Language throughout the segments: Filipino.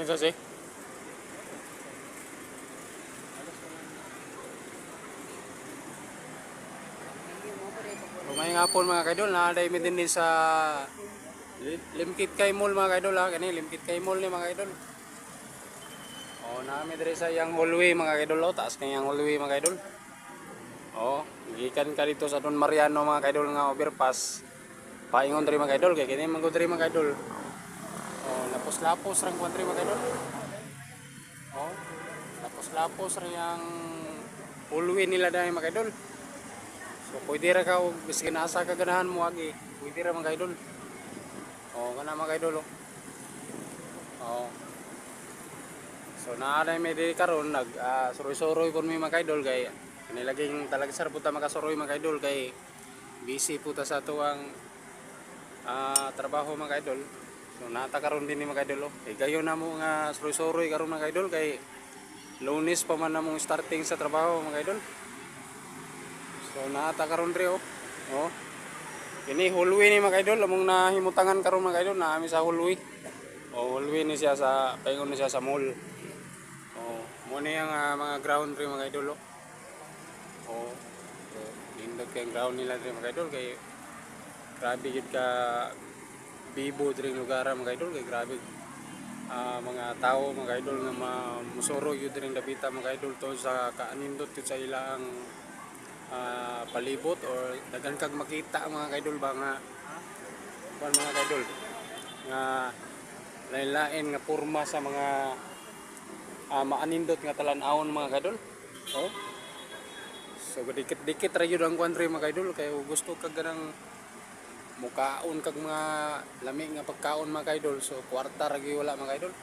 Kinsa si? May hapon mga kaidol, naaday mi din sa Limkit kay Mall mga kaidol ha, kani Limkit kay Mall ni mga kaidol. Oh, naami diri sa yang hallway mga kaidol, oh, taas kay yang hallway mga kaidol. Oh, gikan ka dito sa Don Mariano mga kaidol nga overpass. Paingon diri mga kaidol kay kini man gud diri mga kaidol. Oh, lapos-lapos rang kuan diri mga kaidol. Oh, lapos-lapos ra yang hallway nila dai mga kaidol. So pwede ra ka og biskin asa ka ganahan mo agi, pwede ra mga kaidol. Oh, kana mga kaidol oh. Oh. So naa may di karon nag suroy-suroy pud mi mga kaidol kay kanilaging talaga sar pud ta makasuroy mga kaidol kay busy pud ta sa tuwang trabaho mga kaidol. So nata karon din ni mga kaidol oh. Kay gayon na mo nga suroy-suroy karon mga kaidol kay Lunes pa man namong starting sa trabaho mga kaidol. So nata karon diri oh. Oh. Kini hallway ni mga kaidol among nahimutangan karon mga kaidol naami sa hallway. Oh, hallway ni siya sa paingon ni siya sa mall. Oh, mo ni ang mga ground ri mga idol. Oh. So, nindot kay ground nila ri mga idol kay grabe gid ka bibo diri lugar mga idol kay grabe mga tao mga idol nga musuro yun diri dapita mga idol to sa kaanindot yun sa ilang palibot or dagan kag makita mga idol ba nga kuan mga idol nga lain-lain nga porma sa mga maanindot nga talan-awon mga kaidol. Oh. So dikit-dikit ra gyud ang kuan mga kaidol kay gusto kag ganang mukaon kag mga lami nga pagkaon mga kaidol. So kwarta ra gyud wala mga kaidol.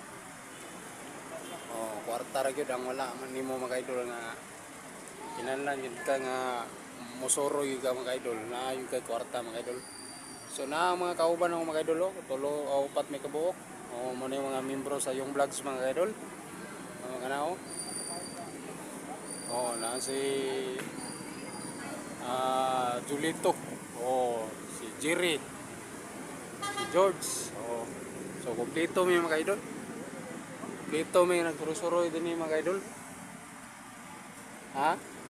Oh, kwarta ra gyud ang wala man nimo mga kaidol nga kinahanglan gyud ka nga mosoro gyud ka mga kaidol na yung kay kwarta mga kaidol. So na mga kauban ng mga kaidol tulo o upat may kabuok. Oh, mo yung mga membro sa yung vlogs mga kaidol. Kanao. Oh, na si Julito. Oh, si Jerry. Si George. Oh. So kompleto mi mga kaidol. Kompleto mi nagsuroy din ni mga kaidol. Ha?